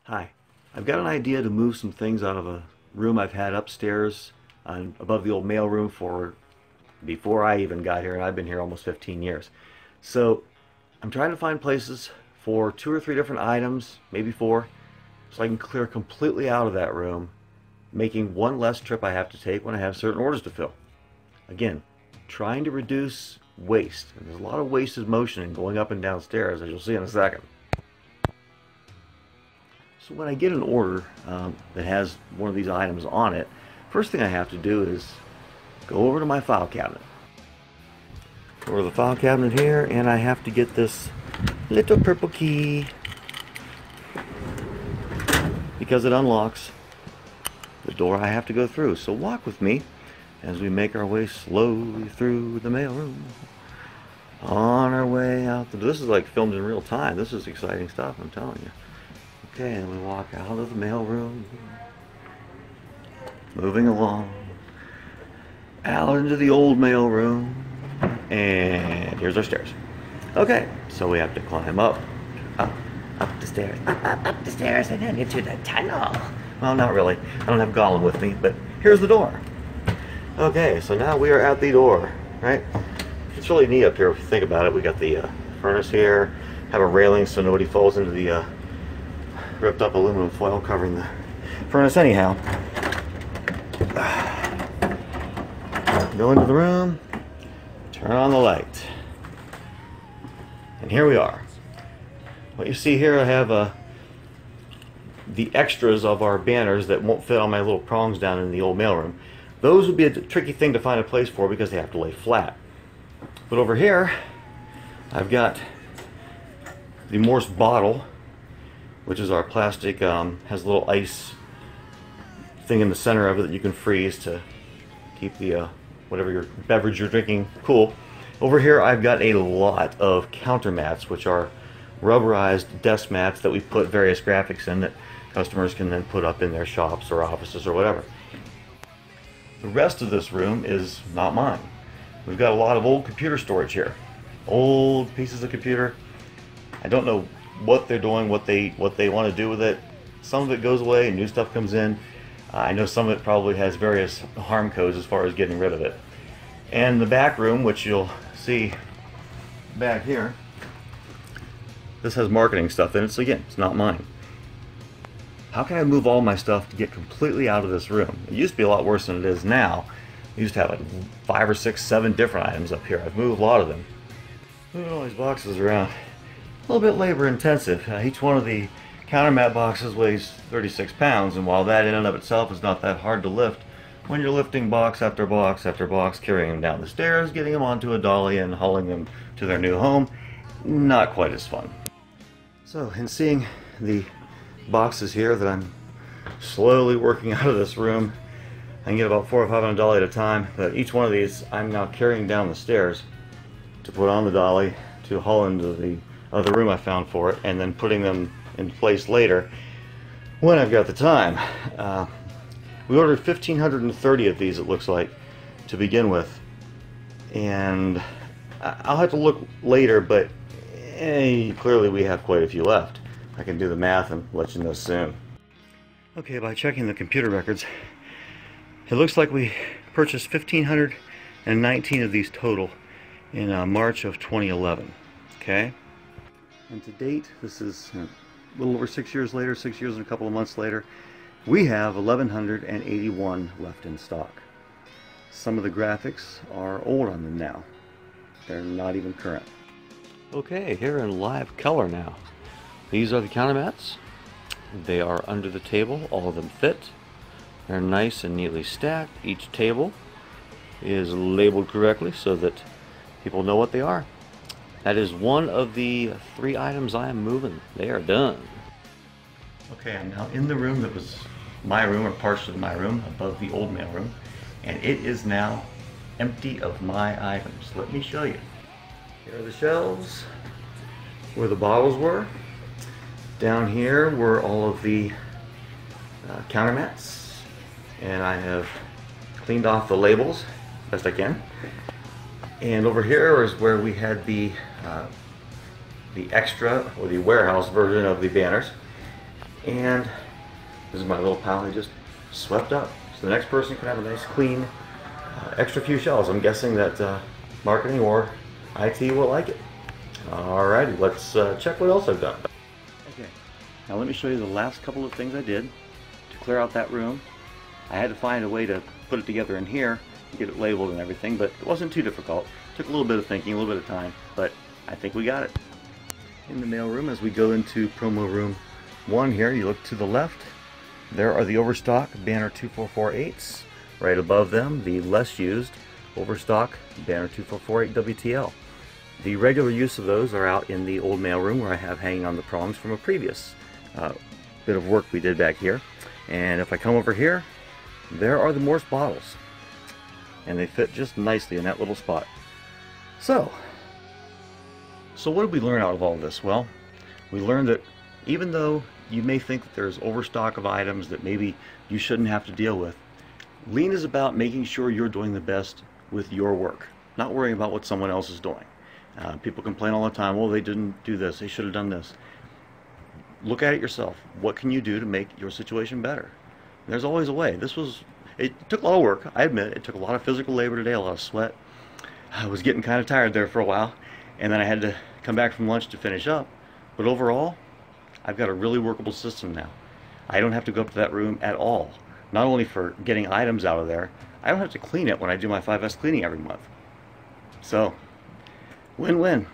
Hi, I've got an idea to move some things out of a room I've had upstairs above the old mail room for before I even got here, and I've been here almost 15 years. So I'm trying to find places for 2 or 3 different items, maybe 4, so I can clear completely out of that room, making one less trip I have to take when I have certain orders to fill. Again, trying to reduce waste. And there's a lot of wasted motion in going up and down stairs, as you'll see in a second. So when I get an order that has one of these items on it, first thing I have to do is go over to my file cabinet. Go over to the file cabinet here, and I have to get this little purple key because it unlocks the door I have to go through. So walk with me as we make our way slowly through the mailroom. On our way out the door. This is like filmed in real time. This is exciting stuff, I'm telling you. Okay, and we walk out of the mailroom, moving along, out into the old mailroom, and here's our stairs. Okay, so we have to climb up the stairs, up the stairs, and then into the tunnel. Well, not really. I don't have Gollum with me, but here's the door. Okay, so now we are at the door, right? It's really neat up here if you think about it. We got the furnace here, have a railing so nobody falls into the ripped up aluminum foil covering the furnace. Anyhow, go into the room, turn on the light, and here we are. What you see here, I have the extras of our banners that won't fit on my little prongs down in the old mailroom. Those would be a tricky thing to find a place for because they have to lay flat. But over here, I've got the Morse bottle, which is our plastic, has a little ice thing in the center of it that you can freeze to keep the whatever your beverage you're drinking cool. Over here I've got a lot of counter mats, which are rubberized desk mats that we put various graphics in that customers can then put up in their shops or offices or whatever. The rest of this room is not mine. We've got a lot of old computer storage here. Old pieces of computer. I don't know what they're doing, what they want to do with it. Some of it goes away and new stuff comes in. I know some of it probably has various harm codes as far as getting rid of it. And the back room, which you'll see back here, this has marketing stuff in it, so again, it's not mine. How can I move all my stuff to get completely out of this room? It used to be a lot worse than it is now. I used to have like 5 or 6, 7 different items up here. I've moved a lot of them. Moving all these boxes around. A little bit labor intensive. Each one of the counter mat boxes weighs 36 pounds, and while that in and of itself is not that hard to lift, when you're lifting box after box after box, carrying them down the stairs, getting them onto a dolly and hauling them to their new home, not quite as fun. So in seeing the boxes here that I'm slowly working out of this room, I can get about 4 or 5 on a dolly at a time, but each one of these I'm now carrying down the stairs to put on the dolly to haul into the other room I found for it, and then putting them in place later when I've got the time. We ordered 1,530 of these, it looks like, to begin with, and I'll have to look later, but clearly we have quite a few left. I can do the math and let you know soon. Okay, by checking the computer records, it looks like we purchased 1,519 of these total in March of 2011. Okay? And to date, this is a little over 6 years later, 6 years and a couple of months later, we have 1,181 left in stock. Some of the graphics are old on them now. They're not even current. Okay, here in live color now. These are the counter mats. They are under the table. All of them fit. They're nice and neatly stacked. Each table is labeled correctly so that people know what they are. That is one of the 3 items I am moving. They are done. Okay, I'm now in the room that was my room, or parts of my room, above the old mail room, and it is now empty of my items. Let me show you. Here are the shelves where the bottles were. Down here were all of the counter mats, and I have cleaned off the labels best I can. And over here is where we had the extra or the warehouse version of the banners. And this is my little pile I just swept up. So the next person can have a nice clean, extra few shelves. I'm guessing that marketing or IT will like it. Alrighty, let's check what else I've done. Okay, now let me show you the last couple of things I did to clear out that room. I had to find a way to put it together in here, get it labeled and everything, but it wasn't too difficult. Took a little bit of thinking, a little bit of time, but I think we got it. In the mail room, as we go into promo room 1 here, you look to the left, there are the Overstock Banner 2448s. Right above them, the less used Overstock Banner 2448 WTL. The regular use of those are out in the old mail room where I have hanging on the prongs from a previous bit of work we did back here. And if I come over here, there are the Morse bottles. And they fit just nicely in that little spot. So what did we learn out of all this? Well, we learned that even though you may think that there's overstock of items that maybe you shouldn't have to deal with, Lean is about making sure you're doing the best with your work, not worrying about what someone else is doing. People complain all the time, well, they didn't do this, they should have done this. Look at it yourself. What can you do to make your situation better? There's always a way. It took a lot of work, I admit. It took a lot of physical labor today, a lot of sweat. I was getting kind of tired there for a while, and then I had to come back from lunch to finish up. But overall, I've got a really workable system now. I don't have to go up to that room at all. Not only for getting items out of there, I don't have to clean it when I do my 5S cleaning every month. So, win-win.